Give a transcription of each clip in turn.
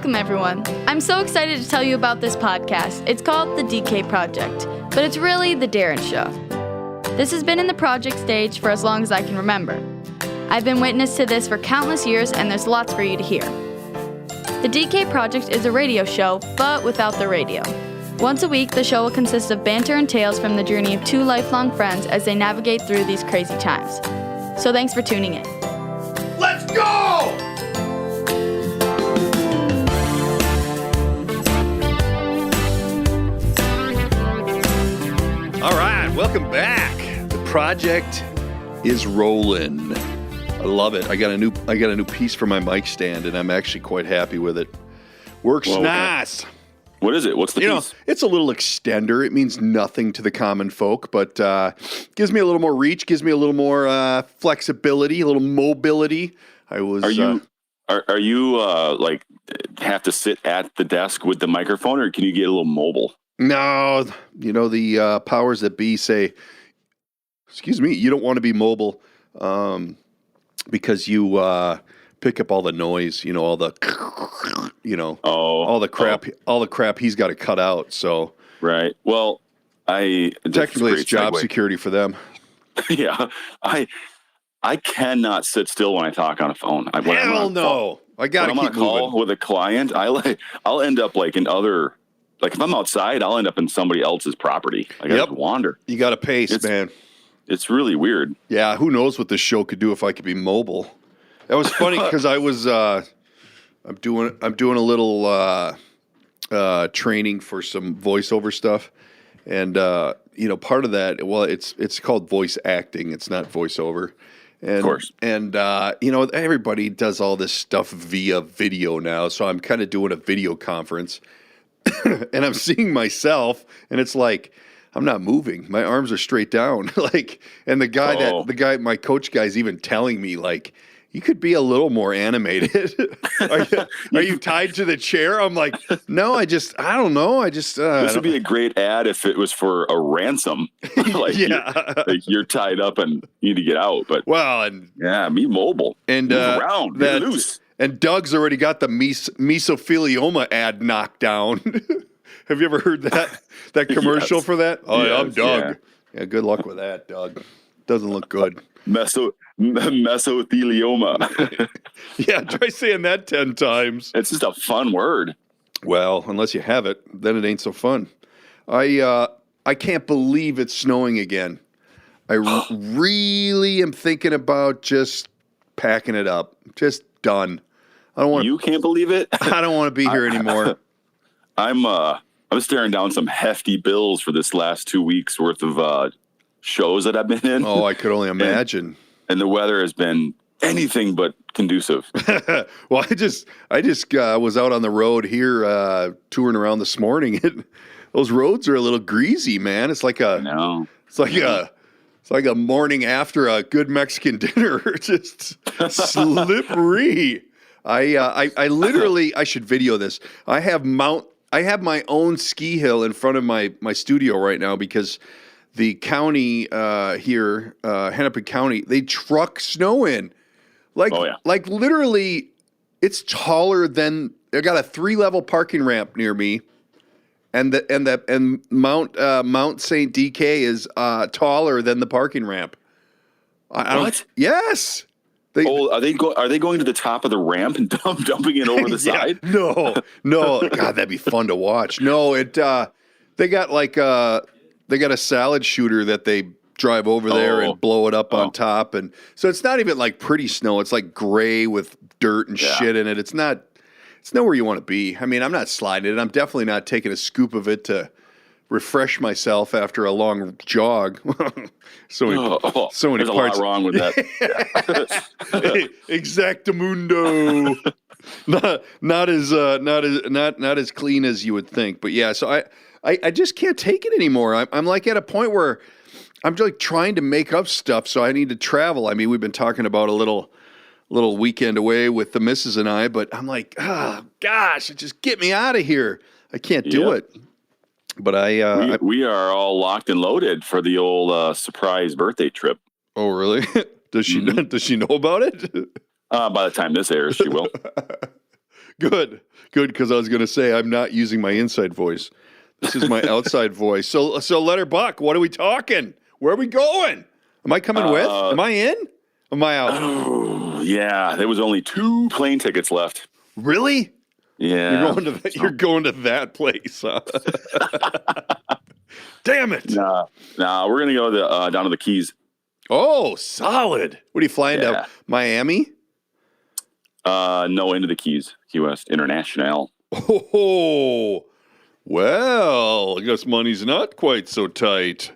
Welcome, everyone. I'm so excited to tell you about this podcast. It's called The DK Project, but it's really The Darren Show. This has been in the project stage for as long as I can remember. I've been witness to this for countless years, and there's lots for you to hear. The DK Project is a radio show, but without the radio. Once a week, the show will consist of banter and tales from the journey of two lifelong friends as they navigate through these crazy times. So thanks for tuning in. Let's go! All right, welcome back. The project is rolling. I love it. I got a new piece for my mic stand, and I'm actually quite happy with it. Works nice. What is it? What's the piece? It's a little extender. It means nothing to the common folk, but gives me a little more reach, gives me a little more flexibility, a little mobility. Are you like have to sit at the desk with the microphone, or can you get a little mobile? No, the powers that be say, excuse me, you don't want to be mobile because you pick up all the noise, all the, all the crap he's got to cut out. So right. Well, technically it's job security for them. Yeah, I cannot sit still when I talk on a phone. Hell no! I got to keep moving. When I'm on a call with a client, I'll end up like in other. Like if I'm outside, I'll end up in somebody else's property. I got to wander. You got to pace, man. It's really weird. Yeah, who knows what this show could do if I could be mobile. That was funny because I was I'm doing a little training for some voiceover stuff, and part of that, it's called voice acting. It's not voiceover. And, of course. And everybody does all this stuff via video now, so I'm kind of doing a video conference. And I'm seeing myself, and it's like I'm not moving. My arms are straight down. And my coach guy's even telling me like, you could be a little more animated. Are you tied to the chair? I'm like, no, I don't know. This would be a great ad if it was for a ransom. You're tied up and you need to get out. But be mobile and move around, be loose. And Doug's already got the mesothelioma ad knocked down. Have you ever heard that commercial for that? Oh, yes, I'm Doug. Yeah, good luck with that, Doug. Doesn't look good. Mesothelioma. Yeah, try saying that 10 times. It's just a fun word. Well, unless you have it, then it ain't so fun. I can't believe it's snowing again. I really am thinking about just packing it up. Just done. I don't want. You can't believe it? I don't want to be here anymore. I'm staring down some hefty bills for this last 2 weeks worth of shows that I've been in. Oh, I could only imagine. And the weather has been anything but conducive. Well, I just was out on the road here touring around this morning. Those roads are a little greasy, man. It's like a morning after a good Mexican dinner. Just slippery. I literally, I should video this. I have my own ski hill in front of my studio right now because the county here, Hennepin County, they truck snow in. Like literally, it's taller than. I got a 3-level parking ramp near me, and Mount St. DK is taller than the parking ramp. What? Yes. Are they going to the top of the ramp and dumping it over the side? No. God, that'd be fun to watch. No, they got a salad shooter that they drive over there and blow it up on top, and so it's not even like pretty snow. It's like gray with dirt and shit in it. It's nowhere you want to be. I mean, I'm not sliding it. I'm definitely not taking a scoop of it to refresh myself after a long jog. so many there's parts. A lot wrong with that. Exactamundo. not as clean as you would think. But yeah, so I just can't take it anymore. I'm like at a point where I'm like trying to make up stuff, so I need to travel. I mean, we've been talking about a little weekend away with the missus and I, but I'm like, gosh, just get me out of here. I can't do it. But we are all locked and loaded for the old surprise birthday trip. Oh, really? Does she know about it? By the time this airs, she will. Good, because I was going to say I'm not using my inside voice. This is my outside voice. So Letter Buck, what are we talking? Where are we going? Am I coming with? Am I in? Am I out? Oh, yeah. There was only 2 plane tickets left. Really? Yeah. You're going to that place, huh? Damn it. Nah, we're going to go down to the Keys. Oh, solid. What are you flying to? Miami? No, into the Keys. Key West International. Oh, well, I guess money's not quite so tight.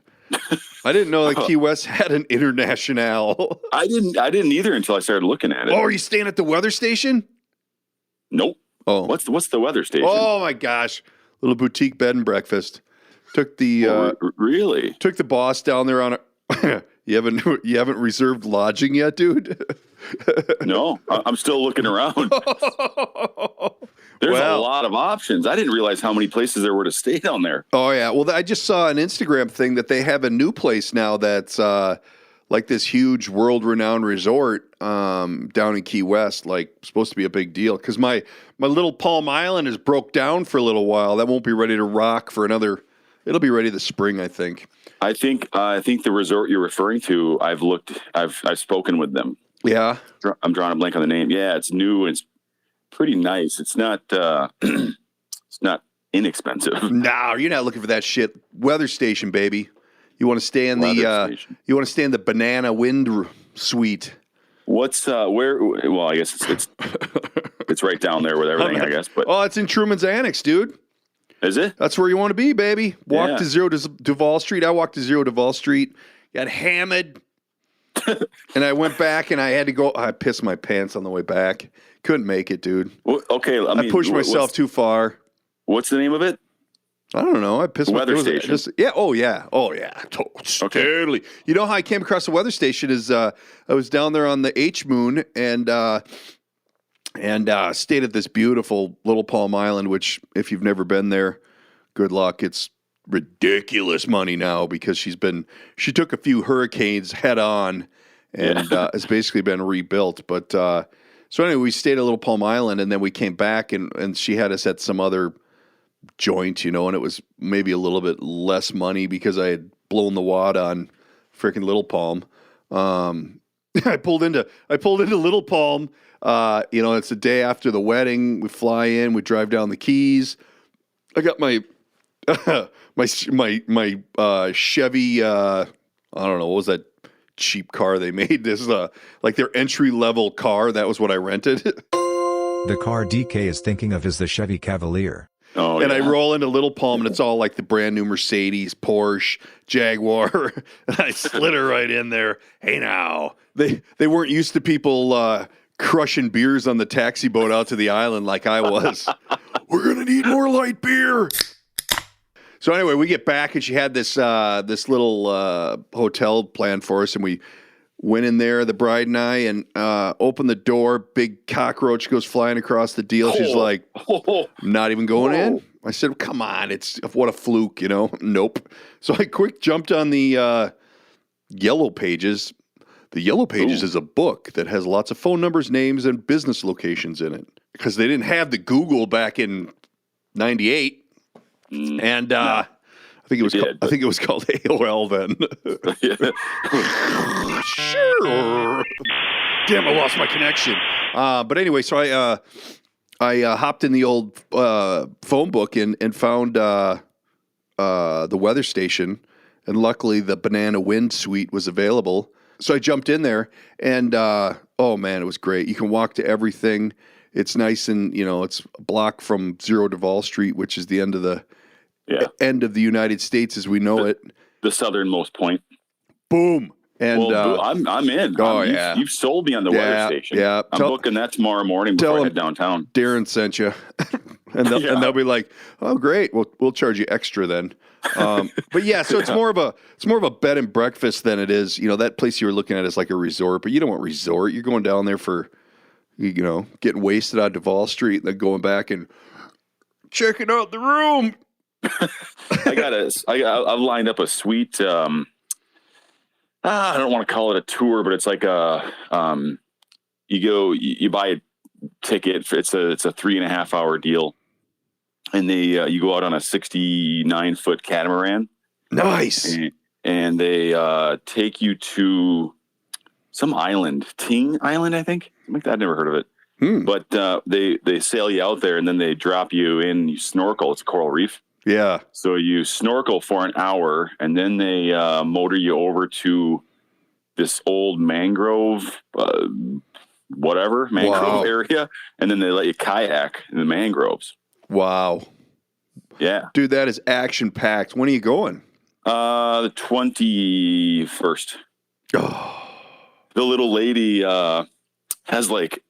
I didn't know that Key West had an international. I didn't either until I started looking at it. Oh, are you staying at the weather station? Nope. Oh, what's the weather station? Oh my gosh, little boutique bed and breakfast. Took the really took the boss down there on a. You haven't reserved lodging yet, dude? No, I'm still looking around. There's a lot of options. I didn't realize how many places there were to stay down there. Oh, yeah. Well, I just saw an Instagram thing that they have a new place now that's like this huge world-renowned resort down in Key West, like supposed to be a big deal. Because my little Palm Island is broke down for a little while. That won't be ready to rock for another... It'll be ready this spring, I think. I think the resort you're referring to, I've spoken with them. Yeah. I'm drawing a blank on the name. Yeah, it's new. It's pretty nice. It's not it's not inexpensive. No, you're not looking for that shit. Weather station, baby. You want to stay in the Banana Wind Suite. What's where? Well, I guess it's right down there with everything. I guess, but it's in Truman's Annex, dude. Is it? That's where you want to be, baby. Walk to Zero Duval Street. I walked to Zero Duval Street. Got hammered. And I went back and I had to go. I pissed my pants on the way back. Couldn't make it, dude. Well, okay. I pushed myself too far. What's the name of it? I don't know. I pissed weather station. Yeah. Oh, yeah. Totally. You know how I came across the weather station is I was down there on the H-Moon and stayed at this beautiful little Palm Island, which if you've never been there, good luck. It's ridiculous money now because she took a few hurricanes head on and has basically been rebuilt. But so anyway, we stayed at Little Palm Island and then we came back and she had us at some other joint, and it was maybe a little bit less money because I had blown the wad on freaking Little Palm. I pulled into Little Palm. It's the day after the wedding. We fly in, we drive down the Keys. I got my my Chevy. I don't know, what was that cheap car they made? This like their entry level car. That was what I rented. The car DK is thinking of is the Chevy Cavalier. Oh, and I roll into Little Palm, and it's all like the brand new Mercedes, Porsche, Jaguar. And I slid her right in there. Hey, now they weren't used to people crushing beers on the taxi boat out to the island like I was. We're gonna need more light beer. So anyway, we get back, and she had this little hotel planned for us, and we went in there, the bride and I, and opened the door. Big cockroach goes flying across the deal. She's like, I'm not even going in. I said, come on, what a fluke, Nope. So I quick jumped on the Yellow Pages. The Yellow Pages is a book that has lots of phone numbers, names, and business locations in it because they didn't have the Google back in '98. And I think it was called AOL then. Sure. Damn, I lost my connection. But anyway, so I hopped in the old phone book and found the weather station, and luckily the Banana Wind Suite was available. So I jumped in there, and oh man, it was great. You can walk to everything. It's nice, and it's a block from Zero Duval Street, which is the end of the United States as we know it. The southernmost point. Boom. And I'm in. Oh, You've sold me on the weather station. Yeah. I'm booking that tomorrow morning before I head downtown. Darren sent you. and they'll be like, oh, great. We'll charge you extra then. But yeah, so it's more of a bed and breakfast than it is. That place you were looking at is like a resort, but you don't want resort. You're going down there for, getting wasted on Duval Street and then going back and checking out the room. I've lined up a suite. I don't want to call it a tour, but it's like you buy ticket. It's a 3.5 hour deal, and they you go out on a 69-foot catamaran. Nice. And they take you to some island, Ting Island, I think. I've never heard of it. But they sail you out there, and then they drop you in. You snorkel. It's a coral reef. Yeah. So you snorkel for an hour, and then they motor you over to this old mangrove, area, and then they let you kayak in the mangroves. Wow. Yeah. Dude, that is action-packed. When are you going? The 21st. Oh. The little lady has like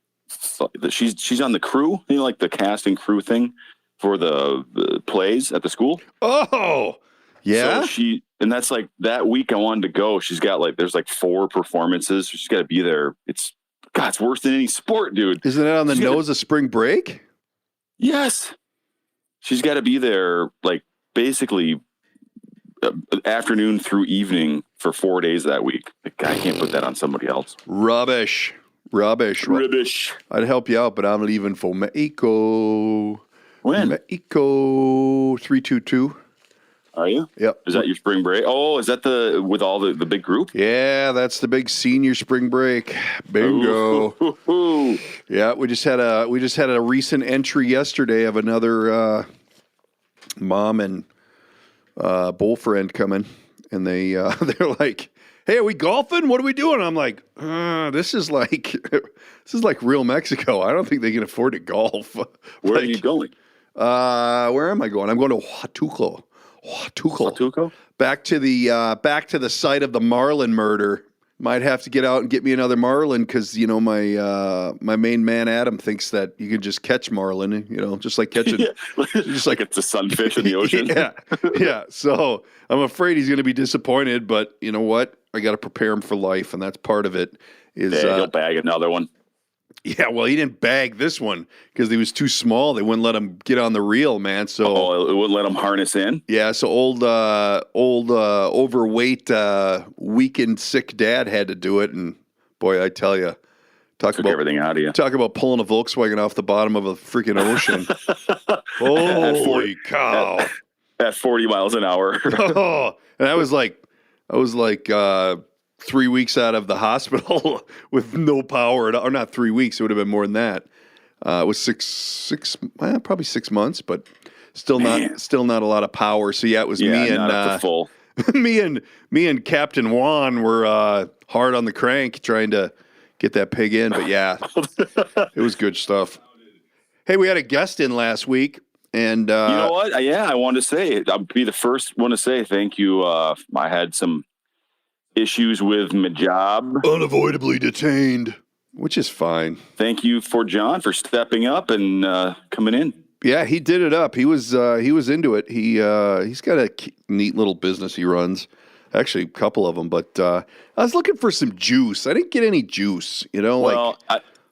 she's on the crew, like the cast and crew thing for the plays at the school. Oh, yeah. So that's like that week I wanted to go. She's got there's 4 performances. So she's got to be there. It's worse than any sport, dude. Isn't it on the nose of spring break? Yes. She's got to be there basically afternoon through evening for 4 days that week. I can't put that on somebody else. Rubbish. I'd help you out, but I'm leaving for Mexico. When? Mexico 322. Are you? Yep. Is that your spring break? Oh, is that with all the big group? Yeah, that's the big senior spring break. Bingo. Ooh. Yeah, we just had a recent entry yesterday of another mom and bullfriend coming, and they're like, "Hey, are we golfing? What are we doing?" I'm like, "This is like real Mexico. I don't think they can afford to golf." Where are you going? Where am I going? I'm going to Huatulco. Back to the site of the Marlin murder. Might have to get out and get me another marlin because my main man Adam thinks that you can just catch marlin, just like catching, just like it's a sunfish in the ocean. yeah. So I'm afraid he's going to be disappointed, but you know what? I got to prepare him for life, and that's part of it. He'll bag another one. Yeah, well, he didn't bag this one because he was too small. They wouldn't let him get on the reel, man. So it wouldn't let him harness in. Yeah, so old overweight, weakened, sick dad had to do it, and boy, I tell you, took everything out of you. Talk about pulling a Volkswagen off the bottom of a freaking ocean. Holy cow! At 40 miles an hour. And I was like 3 weeks out of the hospital with no power, or not 3 weeks. It would have been more than that. It was probably 6 months, but still not a lot of power. So yeah, it was me and full. me and Captain Juan were hard on the crank trying to get that pig in. But yeah, it was good stuff. Hey, we had a guest in last week, and you know what? Yeah, I wanted to say I'll be the first one to say thank you. I had some issues with my job. Unavoidably detained, which is fine. Thank you for John for stepping up and coming in. Yeah, he did it up. He was into it. He's got a neat little business he runs. Actually, a couple of them. But I was looking for some juice. I didn't get any juice. Well,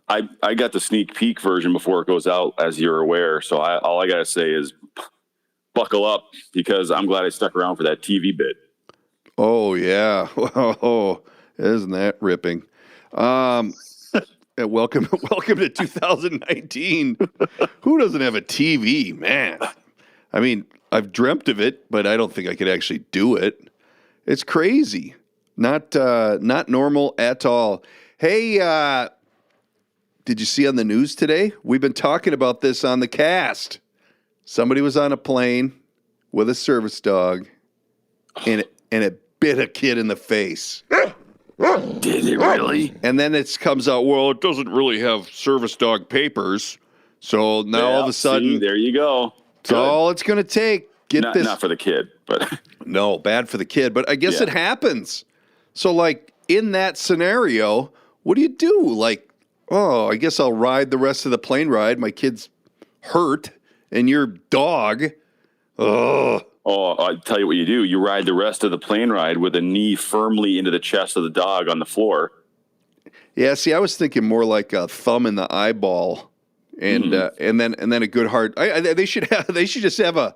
I got the sneak peek version before it goes out, as you're aware. So all I gotta say is buckle up, because I'm glad I stuck around for that TV bit. Oh yeah. Oh, isn't that ripping? Welcome to 2019. Who doesn't have a TV, man? I mean, I've dreamt of it, but I don't think I could actually do it. It's crazy. Not normal at all. Hey, did you see on the news today? We've been talking about this on the cast. Somebody was on a plane with a service dog, and it bit a kid in the face. Did it really? And then it comes out, well, it doesn't really have service dog papers. So now all of a sudden, see, there you go. It's all it's going to take. Not for the kid, but no, bad for the kid. But I guess it happens. So like in that scenario, what do you do? Like, oh, I guess I'll ride the rest of the plane ride. My kid's hurt, and your dog. Oh, I'll tell you what you do. You ride the rest of the plane ride with a knee firmly into the chest of the dog on the floor. Yeah, see, I was thinking more like a thumb in the eyeball, and then a good hard. They should just have a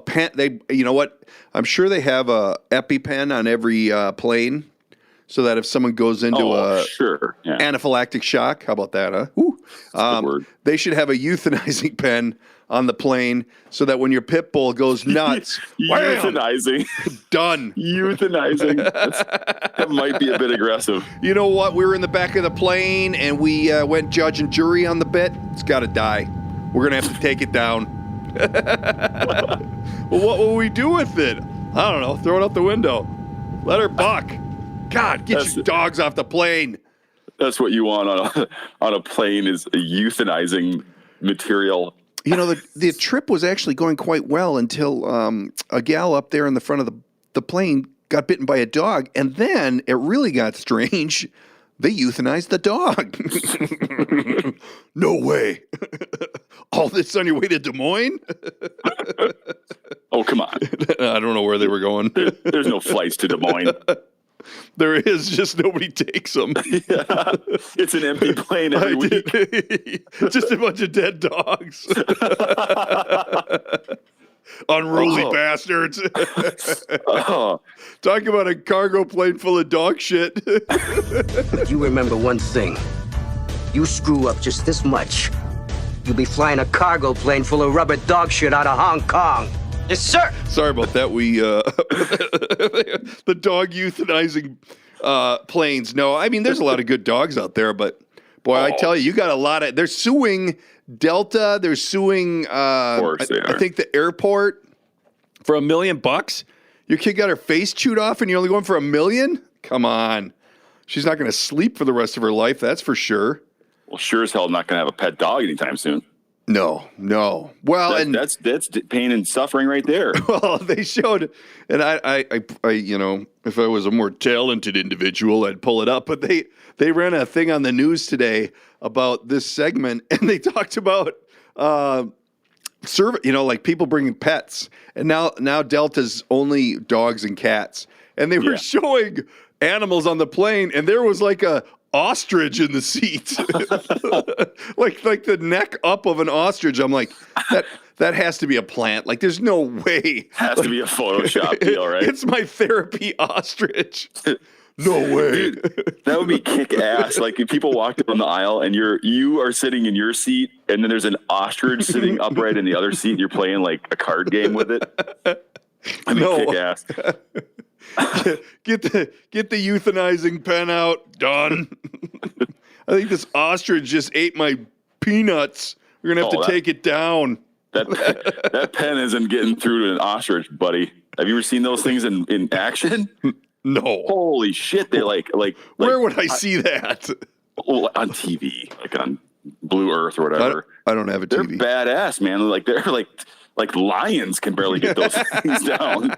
pen. You know what? I'm sure they have a EpiPen on every plane, so that if someone goes into anaphylactic shock, how about that, huh? Ooh. word. They should have a euthanizing pen on the plane so that when your pit bull goes nuts, Euthanizing. done. Euthanizing. That might be a bit aggressive. You know what? We were in the back of the plane and we went judge and jury on the bit. It's got to die. We're going to have to take it down. Well, what will we do with it? I don't know. Throw it out the window. Let her buck. God, get your dogs off the plane. That's what you want on a plane is a euthanizing material. You know, the trip was actually going quite well until a gal up there in the front of the plane got bitten by a dog. And then it really got strange. They euthanized the dog. No way. All this on your way to Des Moines? Oh, come on. I don't know where they were going. There's no flights to Des Moines. There is, just nobody takes them. Yeah, it's an empty plane every week. Just a bunch of dead dogs. Unruly bastards. Talk about a cargo plane full of dog shit. But you remember one thing. You screw up just this much, you'll be flying a cargo plane full of rubber dog shit out of Hong Kong. Yes, sir. Sorry about that. We the dog euthanizing planes. No, I mean there's a lot of good dogs out there, but boy, I tell you, you got a lot of. They're suing Delta. They're suing. Of course they are. I think the airport for $1 million. Your kid got her face chewed off, and you're only going for $1 million. Come on, she's not going to sleep for the rest of her life. That's for sure. Well, sure as hell not going to have a pet dog anytime soon. No. Well, that's pain and suffering right there. Well, they showed, and I, you know, if I was a more talented individual, I'd pull it up. But they ran a thing on the news today about this segment, and they talked about you know, like people bringing pets, and now Delta's only dogs and cats, and they were showing animals on the plane, and there was like a ostrich in the seat, like the neck up of an ostrich. I'm like, that has to be a plant. Like, there's no way. Has to be a Photoshop deal, right? It's my therapy ostrich. No way. Dude, that would be kick ass. Like if people walk down the aisle and you are sitting in your seat, and then there's an ostrich sitting upright in the other seat, and you're playing like a card game with it. I mean, kick ass. Get the euthanizing pen out. Done. I think this ostrich just ate my peanuts. We're gonna have to take it down. That pen isn't getting through to an ostrich, buddy. Have you ever seen those things in action? No. Holy shit! They like. Where would I see that? On TV, like on Blue Earth or whatever. I don't have a TV. They're badass, man. Like they're like lions can barely get those things down.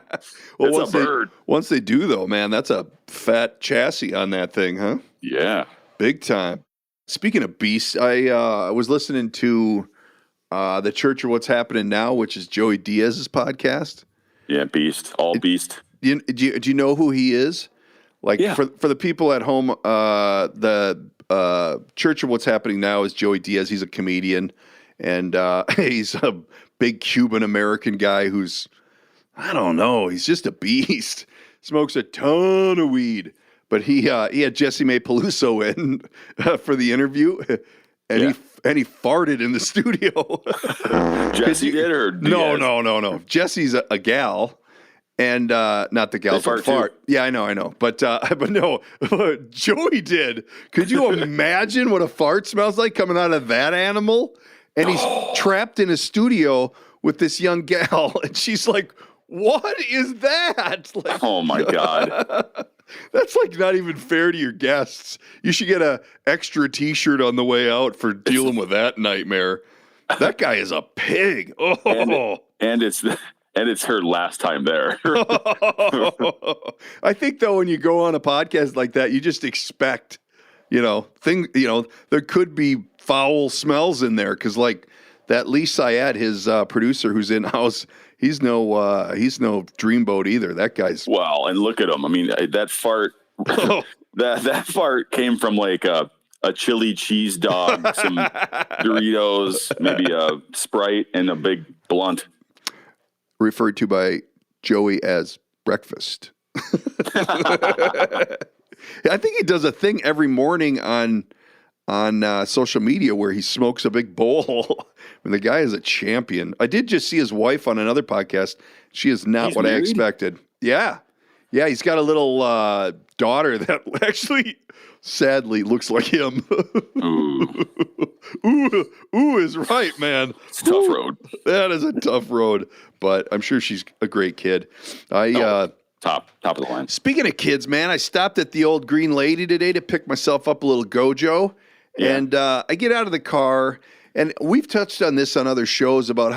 Well, it's a bird. Once they do, though, man, that's a fat chassis on that thing, huh? Yeah. Big time. Speaking of beasts, I was listening to the Church of What's Happening Now, which is Joey Diaz's podcast. Yeah, beast. All beast. Do you know who he is? Like, for the people at home, the Church of What's Happening Now is Joey Diaz. He's a comedian, and he's a big Cuban-American guy who's, I don't know, he's just a beast. Smokes a ton of weed. But he had Jesse May Peluso in for the interview, and he farted in the studio. Jesse did, or no. Jesse's a gal, and not the gals that fart. Too. Yeah, I know. But no, Joey did. Could you imagine what a fart smells like coming out of that animal? And he's trapped in a studio with this young gal, and she's like, "What is that?" Like, oh my God. That's like not even fair to your guests. You should get a extra T-shirt on the way out for dealing with that nightmare. That guy is a pig. Oh, and it's her last time there. I think though, when you go on a podcast like that, you just expect, there could be foul smells in there because like that Lee Syed, his producer who's in house. He's no dreamboat either. That guy's well, and look at him. I mean, that fart, that fart came from like a chili cheese dog, some Doritos, maybe a Sprite, and a big blunt. Referred to by Joey as breakfast. I think he does a thing every morning on on social media where he smokes a big bowl. I mean, the guy is a champion. I did just see his wife on another podcast. She is not He's what married? I expected. Yeah. Yeah, he's got a little daughter that actually, sadly, looks like him. Ooh, Ooh is right, man. it's a tough road. That is a tough road, but I'm sure she's a great kid. Top of the line. Speaking of kids, man, I stopped at the old Green Lady today to pick myself up a little Gojo. Yeah. And I get out of the car, and we've touched on this on other shows about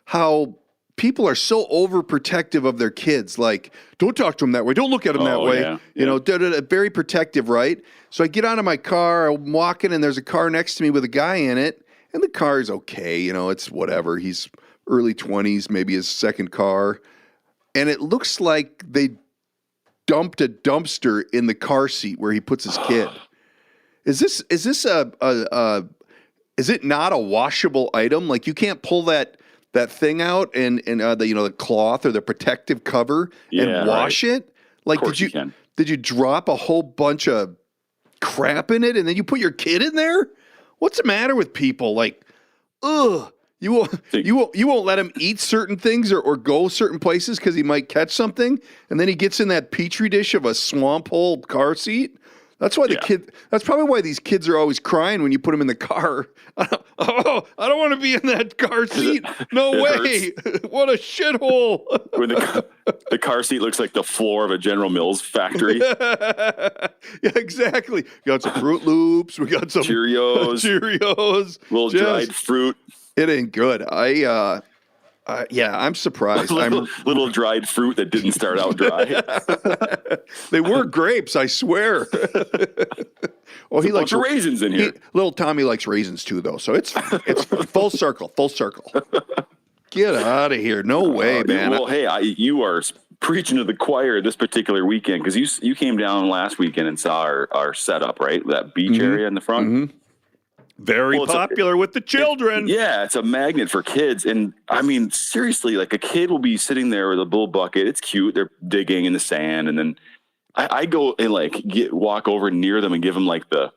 how people are so overprotective of their kids. Like, don't talk to them that way. Don't look at them that way. Yeah. You know, very protective, right? So I get out of my car, I'm walking, and there's a car next to me with a guy in it, and the car is okay. You know, it's whatever. He's early 20s, maybe his second car. And it looks like they dumped a dumpster in the car seat where he puts his kid. Is this is it not a washable item? Like, you can't pull that thing out and the cloth or the protective cover and wash it? Like, did you drop a whole bunch of crap in it and then you put your kid in there? What's the matter with people? Like, ugh. You won't let him eat certain things or go certain places because he might catch something, and then he gets in that petri dish of a swamp hole car seat. That's why that's probably why these kids are always crying when you put them in the car. I don't want to be in that car seat. No way. What a shithole. When the car seat looks like the floor of a General Mills factory. Yeah, exactly. We got some Fruit Loops. We got some Cheerios. Little dried fruit. It ain't good. I'm surprised. Little dried fruit that didn't start out dry. They were grapes, I swear. Oh, he likes raisins in here. Little Tommy likes raisins too, though. So it's full circle. Get out of here! No way, man. Well, hey, you are preaching to the choir this particular weekend because you came down last weekend and saw our setup, right? That beach area in the front. Mm-hmm. Very popular with the children. It's a magnet for kids. And I mean, seriously, like a kid will be sitting there with a bull bucket. It's cute. They're digging in the sand. And then I go and walk over near them and give them like the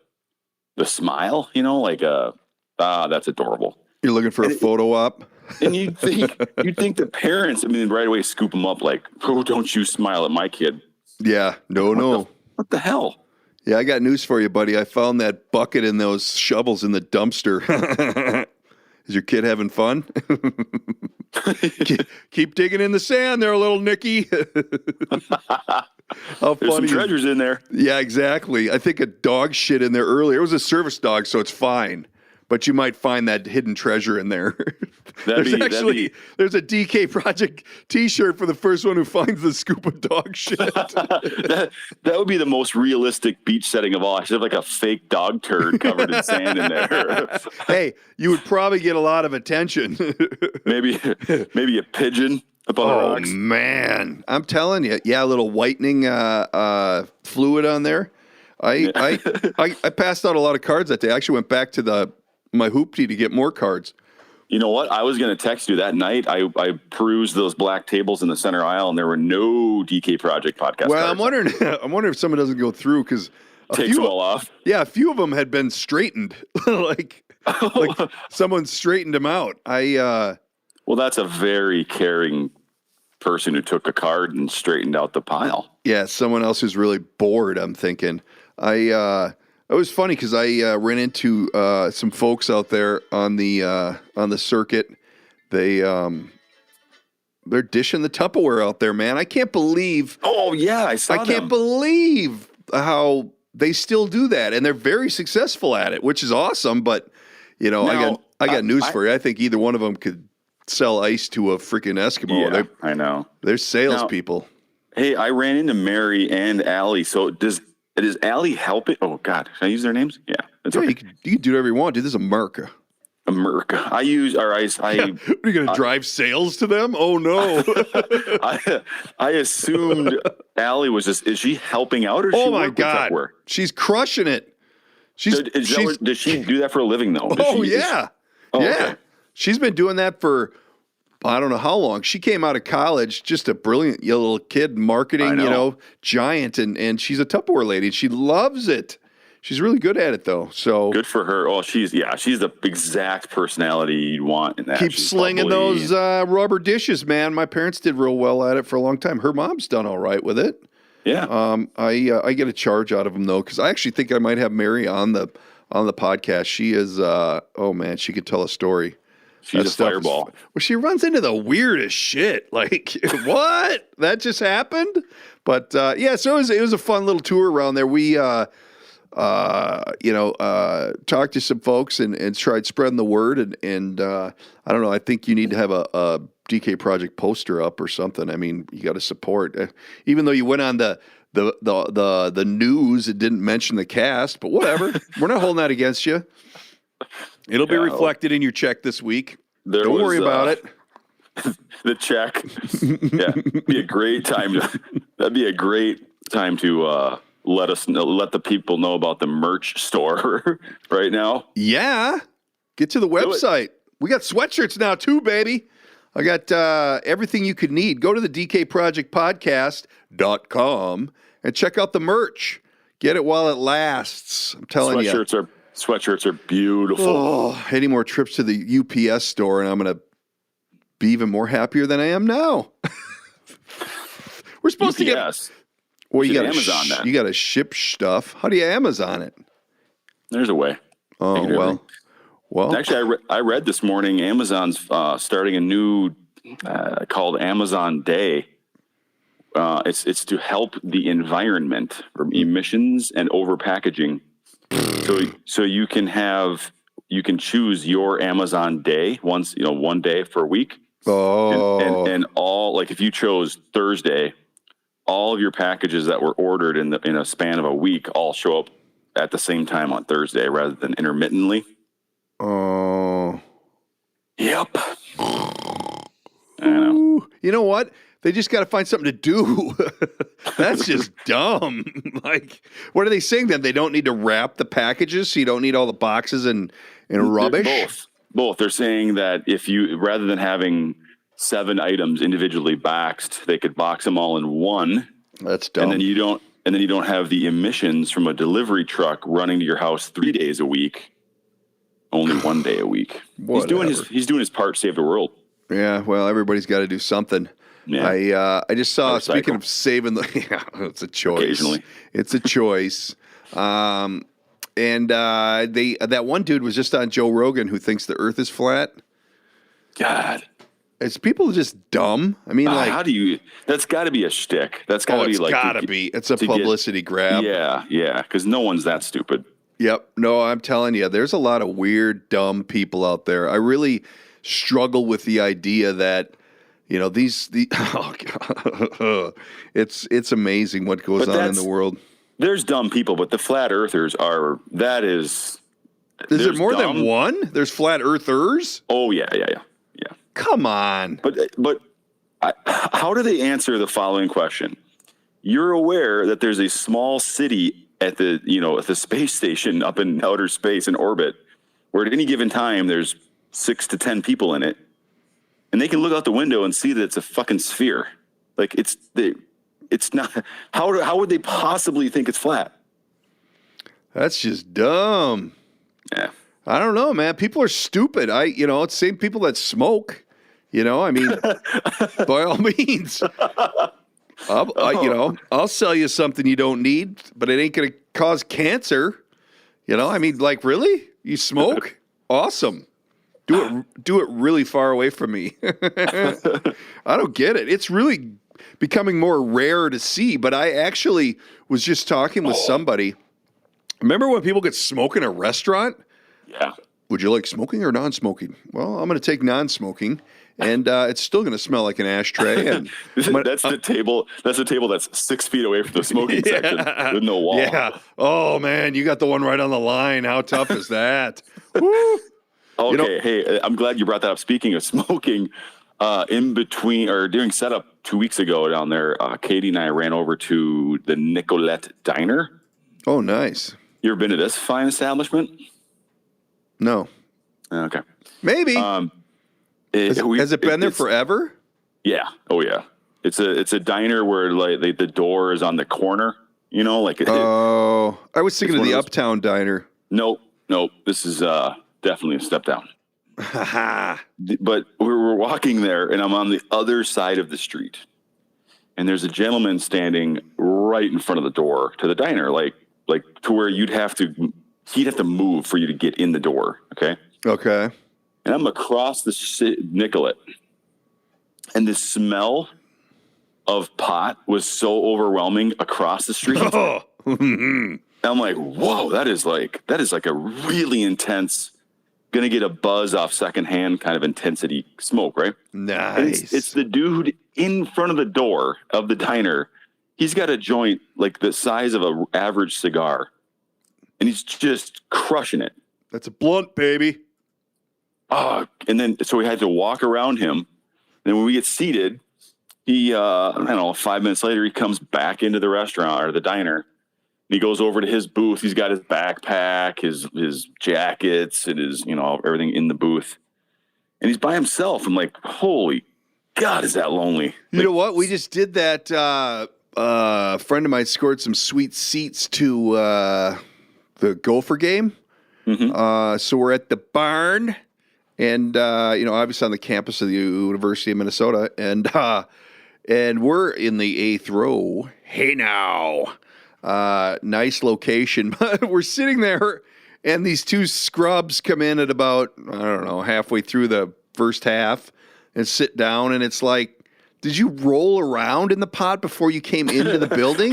smile, like, that's adorable. You're looking for a photo op. And you'd think the parents, right away scoop them up like, oh, don't you smile at my kid. Yeah, no. What the hell? Yeah, I got news for you, buddy. I found that bucket and those shovels in the dumpster. Is your kid having fun? keep digging in the sand there, little Nicky. How There's funny. some treasures in there. Yeah, exactly. I think a dog shit in there earlier. It was a service dog, so it's fine. But you might find that hidden treasure in there. There's a DK Project T-shirt for the first one who finds the scoop of dog shit. that would be the most realistic beach setting of all. I should have like a fake dog turd covered in sand in there. Hey, you would probably get a lot of attention. maybe a pigeon up on the rocks. Oh man, I'm telling you, a little whitening fluid on there. I passed out a lot of cards that day. I actually went back to my hoopty to get more cards. You know what? I was going to text you that night. I perused those black tables in the center aisle, and there were no DK Project podcast. Well, cards. I'm wondering if someone doesn't go through because takes them all off. Yeah, a few of them had been straightened, like someone straightened them out. Well, that's a very caring person who took a card and straightened out the pile. Yeah, someone else who's really bored. I'm thinking. It was funny because I ran into some folks out there on the circuit. They're dishing the Tupperware out there, man. I can't believe. Oh yeah, I can't believe how they still do that, and they're very successful at it, which is awesome. But now, I got news for you. I think either one of them could sell ice to a freaking Eskimo. Yeah, I know. They're salespeople. Hey, I ran into Mary and Allie. So does Allie help it? Oh God, can I use their names? Yeah, it's okay. You can do whatever you want, dude. This is America. America. What are you going to drive sales to them? Oh no. I assumed Allie is she helping out or oh my God, she's crushing it. Does she do that for a living though? Yeah. Okay. She's been doing that for I don't know how long. She came out of college, just a brilliant little kid, marketing, giant, and she's a Tupperware lady. She loves it. She's really good at it, though. So good for her. Oh, she's the exact personality you want in that. Keep She's slinging bubbly. those rubber dishes, man. My parents did real well at it for a long time. Her mom's done all right with it. Yeah. I get a charge out of them though, because I actually think I might have Mary on the podcast. She is oh man, she could tell a story. She's a fireball. Well, she runs into the weirdest shit. Like what? That just happened? But yeah, so it was a fun little tour around there. We talked to some folks and tried spreading the word. And I don't know. I think you need to have a DK Project poster up or something. I mean, you got to support. Even though you went on the news, it didn't mention the cast. But whatever. We're not holding that against you. It'll be reflected in your check this week. Don't worry about it. The check. Yeah, be a great time. That'd be a great time to let the people know about the merch store right now. Yeah, get to the website. We got sweatshirts now too, baby. I got everything you could need. Go to the DKProjectPodcast.com and check out the merch. Get it while it lasts. I'm telling you. Sweatshirts are beautiful. Oh, any more trips to the UPS store and I'm going to be even more happier than I am now. We're supposed to get... Well, you got Amazon that. You got to ship stuff. How do you Amazon it? There's a way. Oh, well. Actually, I read this morning Amazon's starting a new called Amazon Day. It's to help the environment from emissions and overpackaging. So you can choose your Amazon Day one day for a week. Oh, and all, like if you chose Thursday, all of your packages that were ordered in a span of a week all show up at the same time on Thursday rather than intermittently. Oh, yep. I know. You know what? They just got to find something to do. That's just dumb. Like, what are they saying then? They don't need to wrap the packages, so you don't need all the boxes and rubbish? Both. They're saying that if you, rather than having 7 items individually boxed, they could box them all in one. That's dumb. And then you don't have the emissions from a delivery truck running to your house 3 days a week. Only 1 day a week. He's doing his part to save the world. Yeah, well, everybody's got to do something. Yeah. I just saw, speaking of saving it's a choice. Occasionally. It's a choice. And that one dude was just on Joe Rogan who thinks the earth is flat. God. Is people just dumb? I mean, that's got to be a shtick. That's got to be like. It's got to be. It's a publicity grab. Yeah, because no one's that stupid. Yep. No, I'm telling you, there's a lot of weird, dumb people out there. I really struggle with the idea that, oh God, it's amazing what goes on in the world. There's dumb people, but the flat earthers are. Is there more than one? There's flat earthers? Oh yeah. Come on. But how do they answer the following question? You're aware that there's a small city at the space station up in outer space in orbit, where at any given time there's 6 to 10 people in it, and they can look out the window and see that it's a fucking sphere. Like it's not. How would they possibly think it's flat? That's just dumb. Yeah. I don't know, man. People are stupid. It's the same people that smoke. I mean, by all means, I'll sell you something you don't need, but it ain't going to cause cancer. I mean, like, really? You smoke? Awesome. Do it really far away from me. I don't get it. It's really becoming more rare to see, but I actually was just talking with somebody. Remember when people could smoke in a restaurant? Yeah. Would you like smoking or non-smoking? Well, I'm going to take non-smoking, and it's still going to smell like an ashtray. And that's the table. That's the table that's 6 feet away from the smoking section with no wall. Yeah. Oh man, you got the one right on the line. How tough is that? Woo. Okay. Hey, I'm glad you brought that up. Speaking of smoking, in between or during setup 2 weeks ago down there, Katie and I ran over to the Nicolette Diner. Oh, nice. You ever been to this fine establishment? No. Okay. Maybe. Has it been there forever? Yeah. Oh, yeah. It's a diner where like the door is on the corner. You know, like oh, I was thinking of the Uptown Diner. Nope. This is definitely a step down. But we're walking there, and I'm on the other side of the street, and there's a gentleman standing right in front of the door to the diner, like to where he'd have to move for you to get in the door. Okay. And I'm across the Nicollet, and the smell of pot was so overwhelming across the street. Oh. I'm like, whoa, that is like a really intense, gonna get a buzz off secondhand kind of intensity smoke, right? Nice. It's the dude in front of the door of the diner. He's got a joint like the size of an average cigar, and he's just crushing it. That's a blunt, baby. And then so we had to walk around him. And when we get seated, he, I don't know, 5 minutes later, he comes back into the restaurant or the diner. And he goes over to his booth. He's got his backpack, his jackets, and his, everything in the booth. And he's by himself. I'm like, holy God, is that lonely? You know what? We just did that. A friend of mine scored some sweet seats to the Gopher game. Mm-hmm. So we're at the barn. And, obviously on the campus of the University of Minnesota. And we're in the 8th row. Hey, now. Nice location. But we're sitting there, and these two scrubs come in at about, I don't know, halfway through the first half and sit down. And it's like, did you roll around in the pot before you came into the building?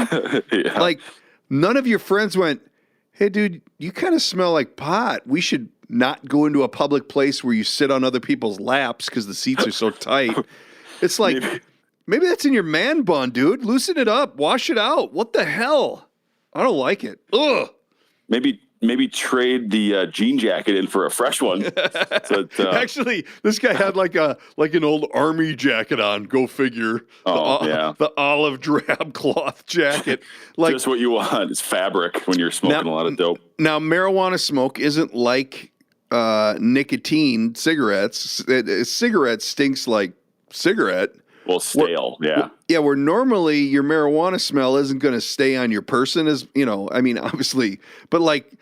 Yeah. Like, none of your friends went, hey, dude, you kind of smell like pot. We should not go into a public place where you sit on other people's laps because the seats are so tight. It's like, maybe that's in your man bun, dude. Loosen it up. Wash it out. What the hell? I don't like it. Ugh. Maybe trade the jean jacket in for a fresh one. Actually, this guy had like an old army jacket on. Go figure. The olive drab cloth jacket. Like, just what you want is fabric when you're smoking a lot of dope. Now, marijuana smoke isn't like nicotine cigarettes. Cigarette stinks like cigarette. Well, stale, where normally your marijuana smell isn't going to stay on your person, obviously, but like,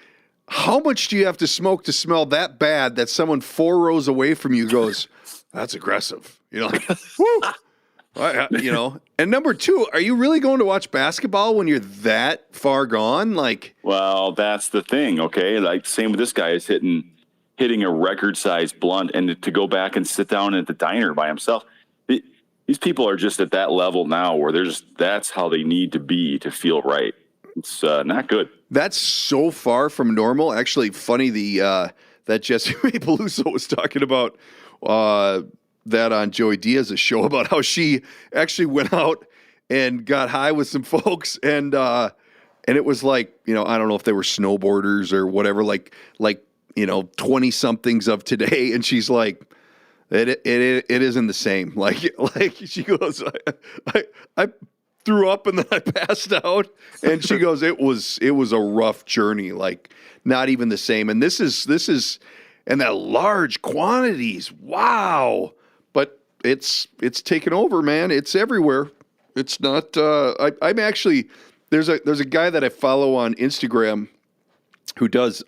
how much do you have to smoke to smell that bad that someone 4 rows away from you goes, that's aggressive, woo. And number 2, are you really going to watch basketball when you're that far gone? Like, well, that's the thing. Okay. Like same with this guy is hitting a record sized blunt, and to go back and sit down at the diner by himself. These people are just at that level now where that's how they need to be to feel right. It's not good. That's so far from normal. Actually, funny that Jesse Peluso was talking about that on Joey Diaz's show about how she actually went out and got high with some folks, and it was like, I don't know if they were snowboarders or whatever, like 20 somethings of today, and she's like, It isn't the same. Like she goes, I threw up and then I passed out, and she goes, it was a rough journey. Like not even the same. And this is, and that large quantities. Wow. But it's taken over, man. It's everywhere. It's not. I'm actually there's a guy that I follow on Instagram who does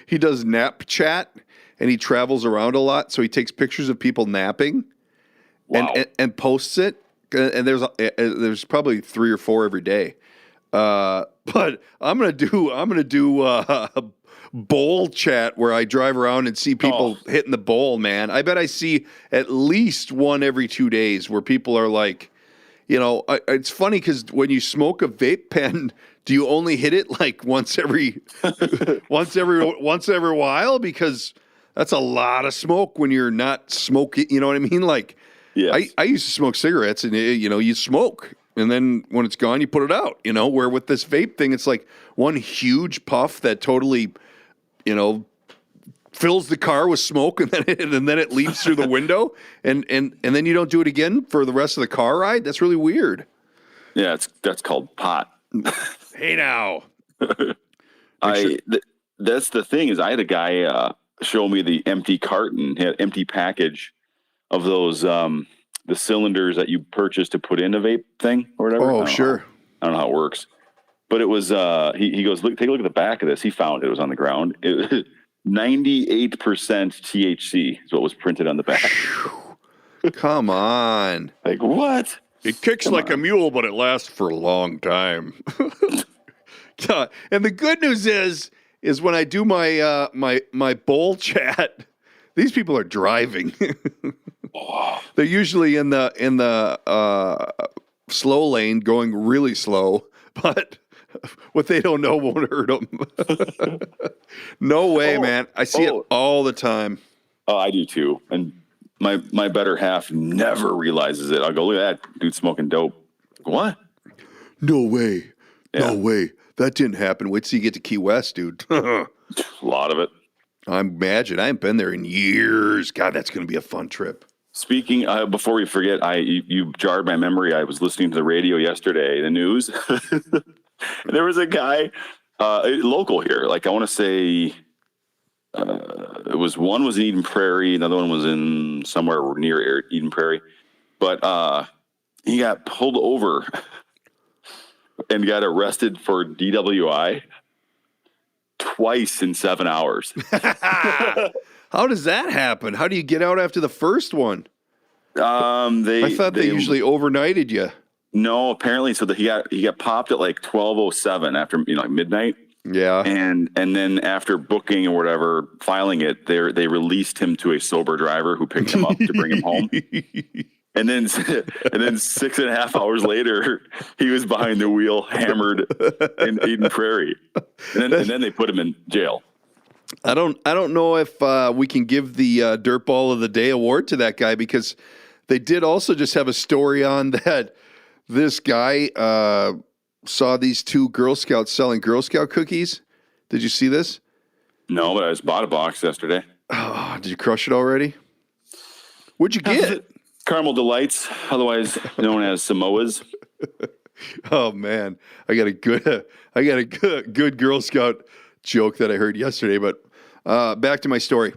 he does nap chat. And he travels around a lot, so he takes pictures of people napping, and posts it. And there's probably 3 or 4 every day. But I'm gonna do bowl chat where I drive around and see people hitting the bowl. Man, I bet I see at least one every 2 days where people are like, it's funny because when you smoke a vape pen, do you only hit it like once every while? Because that's a lot of smoke when you're not smoking. You know what I mean? Like, yes. I used to smoke cigarettes, and you smoke, and then when it's gone, you put it out. Where with this vape thing, it's like one huge puff that totally, fills the car with smoke, and then it leaves through the window, and then you don't do it again for the rest of the car ride. That's really weird. Yeah, that's called pot. Hey now, that's the thing is I had a guy show me the empty carton, empty package of those the cylinders that you purchase to put in a vape thing or whatever. Oh, sure. I don't know how it works. But it was he goes, look, take a look at the back of this. He found it was on the ground. It was 98% THC is what was printed on the back. Come on. Like, what? It kicks like a mule, but it lasts for a long time. God. And the good news is when I do my my bowl chat, these people are driving. They're usually in the slow lane, going really slow, but what they don't know won't hurt them. No way, man. I see it all the time. Oh, I do too. And my better half never realizes it. I'll go, look at that dude smoking dope. What? No way. Yeah. No way. That didn't happen. Wait till you get to Key West, dude. A lot of it. I imagine. I haven't been there in years. God, that's going to be a fun trip. Speaking, before we forget, you jarred my memory. I was listening to the radio yesterday, the news. And there was a guy, local here. Like, I want to say, one was in Eden Prairie, another one was in somewhere near Eden Prairie. But he got pulled over and got arrested for DWI twice in 7 hours. How does that happen? How do you get out after the first one? I thought they usually overnighted you. No, apparently. So that he got popped at like 12:07 after like midnight. Yeah, and then after booking or whatever, filing it, they released him to a sober driver who picked him up to bring him home. And then 6.5 hours later, he was behind the wheel, hammered in Eden Prairie, and then they put him in jail. I don't know if we can give the Dirtball of the Day award to that guy, because they did also just have a story on that this guy saw these two Girl Scouts selling Girl Scout cookies. Did you see this? No, but I just bought a box yesterday. Oh, did you crush it already? What'd you get? Caramel Delights, otherwise known as Samoas. Oh man, I got a good Girl Scout joke that I heard yesterday. But back to my story.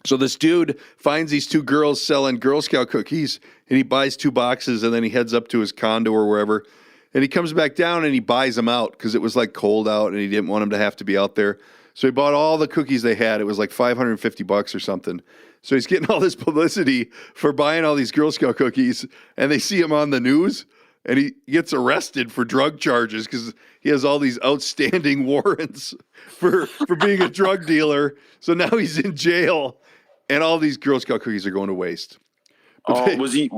So this dude finds these two girls selling Girl Scout cookies, and he buys 2 boxes, and then he heads up to his condo or wherever, and he comes back down and he buys them out because it was like cold out and he didn't want them to have to be out there. So he bought all the cookies they had. It was like $550 or something. So he's getting all this publicity for buying all these Girl Scout cookies, and they see him on the news, and he gets arrested for drug charges because he has all these outstanding warrants for being a drug dealer. So now he's in jail, and all these Girl Scout cookies are going to waste. Was he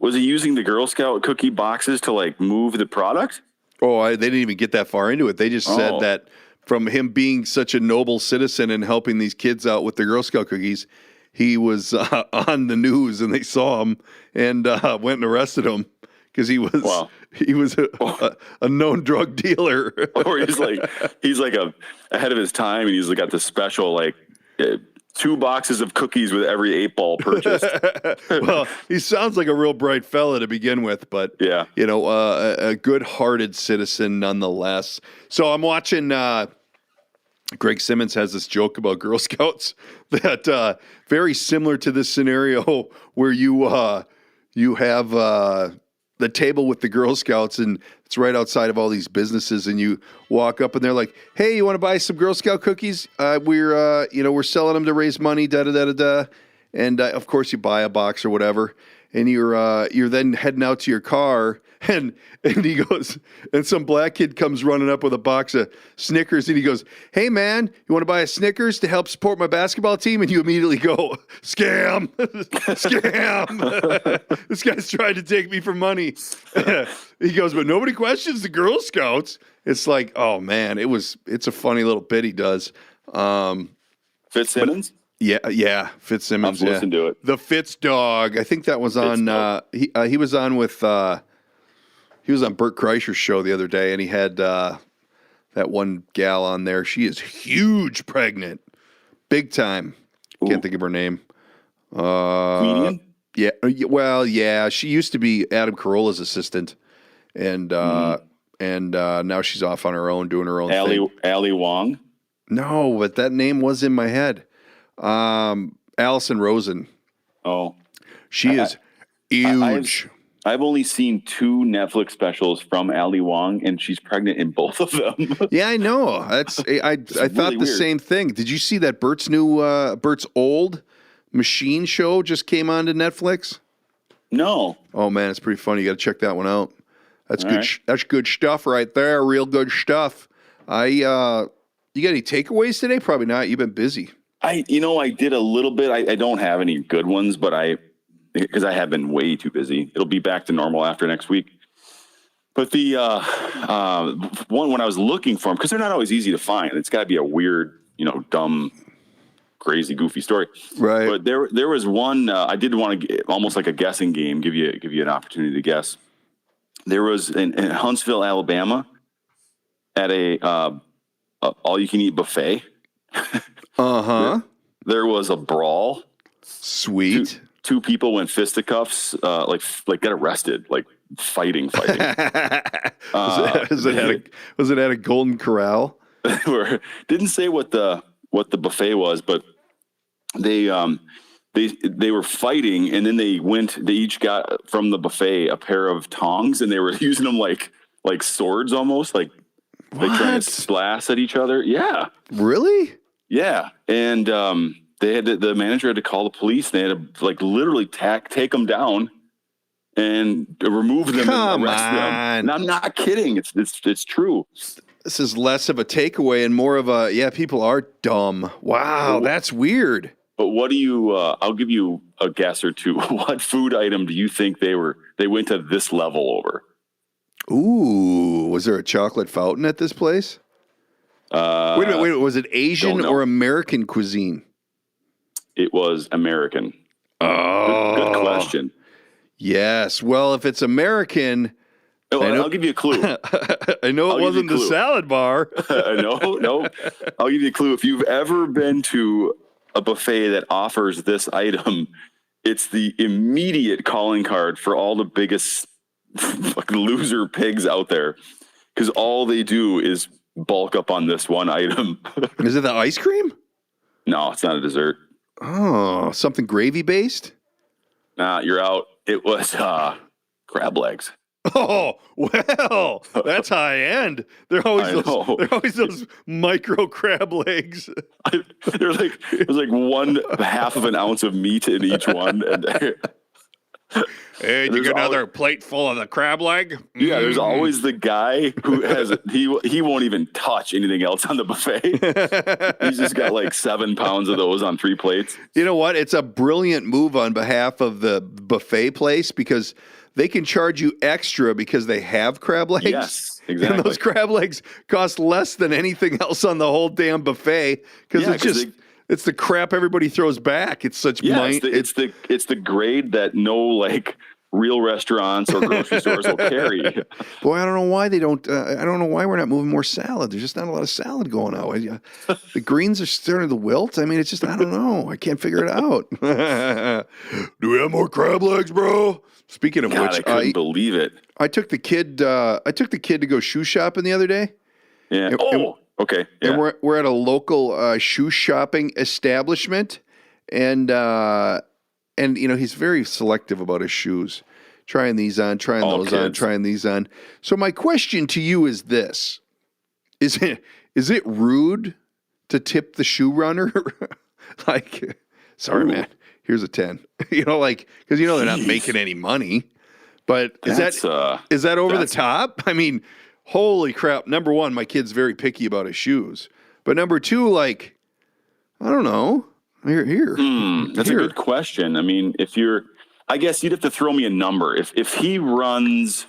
using the Girl Scout cookie boxes to like move the product? They didn't even get that far into it. They just said that from him being such a noble citizen and helping these kids out with the Girl Scout cookies, he was on the news, and they saw him and went and arrested him because he was a known drug dealer. Or he's like ahead of his time, and he's got the special 2 boxes of cookies with every 8-ball purchased. Well, he sounds like a real bright fella to begin with, but yeah, a good-hearted citizen nonetheless. So I'm watching. Greg Simmons has this joke about Girl Scouts that very similar to this scenario where you have the table with the Girl Scouts, and it's right outside of all these businesses, and you walk up and they're like, "Hey, you want to buy some Girl Scout cookies? We're selling them to raise money, da da da da da." And of course, you buy a box or whatever, and you're then heading out to your car. And he goes, and some black kid comes running up with a box of Snickers, and he goes, "Hey man, you want to buy a Snickers to help support my basketball team?" And you immediately go, "Scam, scam!" This guy's trying to take me for money. He goes, "But nobody questions the Girl Scouts." It's like, oh man, it's a funny little bit he does. Fitzsimmons. Yeah, Fitzsimmons. I'll listen to it. The Fitz dog. I think that was on. He was on with. He was on Bert Kreischer's show the other day, and he had that one gal on there. She is huge pregnant. Big time. Ooh. Can't think of her name. Comedian? Yeah. Well, yeah. She used to be Adam Carolla's assistant, and now she's off on her own, doing her own thing. Ali Wong? No, but that name was in my head. Allison Rosen. Oh. She is huge. I've only seen 2 Netflix specials from Ali Wong, and she's pregnant in both of them. Yeah, I know. I thought really the weird. same thing. Did you see that Bert's old machine show just came on to Netflix? No. Oh man, it's pretty funny. You got to check that one out. That's All good. right. That's good stuff right there. Real good stuff. You got any takeaways today? Probably not. You've been busy. I did a little bit. I don't have any good ones, but because I have been way too busy. It'll be back to normal after next week. But the one when I was looking for them, because they're not always easy to find. It's got to be a weird, dumb, crazy, goofy story. Right. But there was one I did want to almost like a guessing game, give you an opportunity to guess. There was in Huntsville, Alabama, at a all-you-can-eat buffet. There was a brawl. Sweet. Two people went fisticuffs, like got arrested, like fighting. Was it at a Golden Corral? Didn't say what the buffet was, but they were fighting, and then they each got from the buffet a pair of tongs, and they were using them like swords almost, like trying to slash at each other. Yeah. Really? Yeah. And the manager had to call the police. They had to literally take them down and remove them and arrest them. And I'm not kidding. It's true. This is less of a takeaway and more of a, people are dumb. Wow, that's weird. But what do you, I'll give you a guess or two. What food item do you think they went to this level over? Ooh, was there a chocolate fountain at this place? Wait a minute. Was it Asian or American cuisine? It was American. Oh. Good question. Yes. Well, if it's American... I'll give you a clue. I know it wasn't the salad bar. No. I'll give you a clue. If you've ever been to a buffet that offers this item, it's the immediate calling card for all the biggest loser pigs out there, because all they do is bulk up on this one item. Is it the ice cream? No, it's not a dessert. Oh, something gravy based? Nah, you're out. It was crab legs. Oh, well, that's high end. They're always those micro crab legs. There's like 1/2 of an ounce of meat in each one. And hey, you get another plate full of the crab leg? Yeah, there's always the guy who he won't even touch anything else on the buffet. He's just got like 7 pounds of those on 3 plates. You know what? It's a brilliant move on behalf of the buffet place, because they can charge you extra because they have crab legs. Yes, exactly. And those crab legs cost less than anything else on the whole damn buffet, because it's the crap everybody throws back. It's such it's the grade that no real restaurants or grocery stores will carry. Boy, I don't know why they don't. I don't know why we're not moving more salad. There's just not a lot of salad going out. The greens are starting to wilt. I mean, it's just, I don't know. I can't figure it out. Do we have more crab legs, bro? Speaking of which, I couldn't believe it. I took the kid to go shoe shopping the other day. Yeah. Okay. Yeah. And we're at a local shoe shopping establishment, and he's very selective about his shoes, trying these on, trying those on, trying these on. So my question to you is this: is it rude to tip the shoe runner? Sorry, man. Here's a 10. Because they're not making any money. But is that over the top? I mean, holy crap. Number one, my kid's very picky about his shoes. But number two, I don't know. Here. That's a good question. I mean, I guess you'd have to throw me a number. If he runs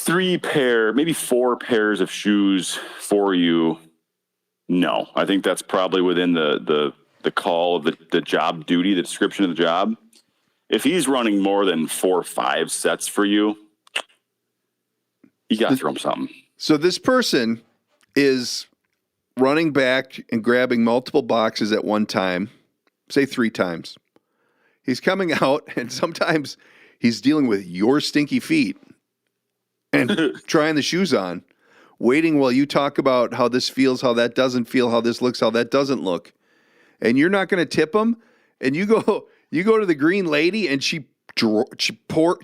maybe 4 pairs of shoes for you, no. I think that's probably within the call of the job duty, the description of the job. If he's running more than 4 or 5 sets for you, you got to throw him something. So this person is running back and grabbing multiple boxes at one time, say 3 times. He's coming out, and sometimes he's dealing with your stinky feet and trying the shoes on, waiting while you talk about how this feels, how that doesn't feel, how this looks, how that doesn't look. And you're not going to tip him, and you go to the green lady, and she She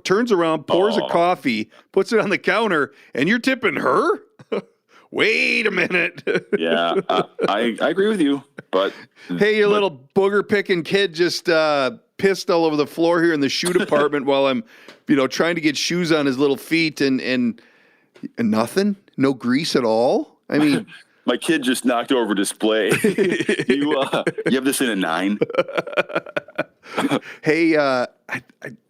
turns around, pours a coffee, puts it on the counter, and you're tipping her? Wait a minute. Yeah, I agree with you, but hey, you little booger picking kid just pissed all over the floor here in the shoe department while I'm, trying to get shoes on his little feet and nothing, no grease at all. I mean, my kid just knocked over display. You have this in a 9. Hey,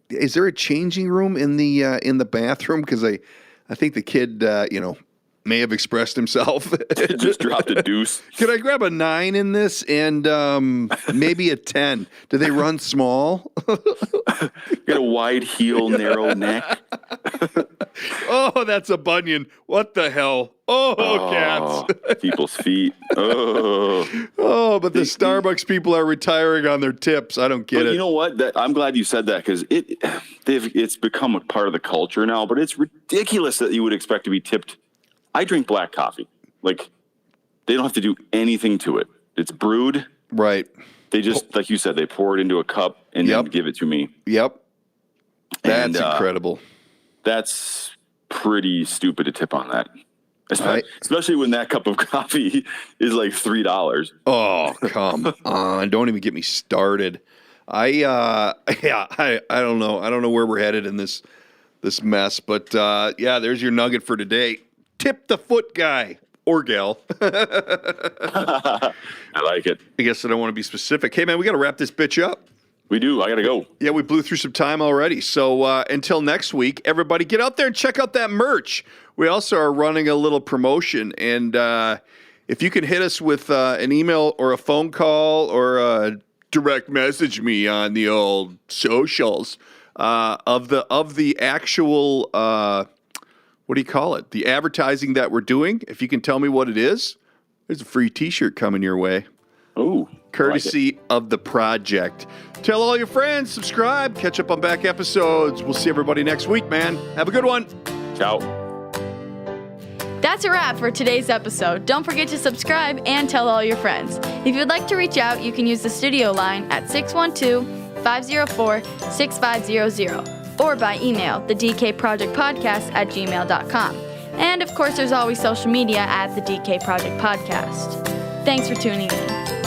is there a changing room in the bathroom? Because I think the kid, may have expressed himself. Just dropped a deuce. Could I grab a 9 in this and maybe a 10? Do they run small? Got a wide heel, narrow neck. Oh, that's a bunion. What the hell? Oh, cats. People's feet. Oh, but the Starbucks people are retiring on their tips. I don't get it. You know what? I'm glad you said that because it's become a part of the culture now, but it's ridiculous that you would expect to be tipped. I drink black coffee. Like, they don't have to do anything to it. It's brewed. Right. They just, like you said, they pour it into a cup and then give it to me. Yep. That's incredible. That's pretty stupid to tip on that. Especially when that cup of coffee is like $3. Oh, come on. Don't even get me started. I don't know. I don't know where we're headed in this mess, but there's your nugget for today. Tip the foot guy or gal. I like it. I guess I don't want to be specific. Hey, man, we got to wrap this bitch up. We do. I got to go. Yeah, we blew through some time already. So until next week, everybody get out there and check out that merch. We also are running a little promotion. And if you can hit us with an email or a phone call or direct message me on the old socials of the actual... what do you call it? The advertising that we're doing. If you can tell me what it is, there's a free T-shirt coming your way. Oh, courtesy of the project. Tell all your friends, subscribe, catch up on back episodes. We'll see everybody next week, man. Have a good one. Ciao. That's a wrap for today's episode. Don't forget to subscribe and tell all your friends. If you'd like to reach out, you can use the studio line at 612-504-6500. or by email, thedkprojectpodcast@gmail.com. And of course, there's always social media at the DK Project Podcast. Thanks for tuning in.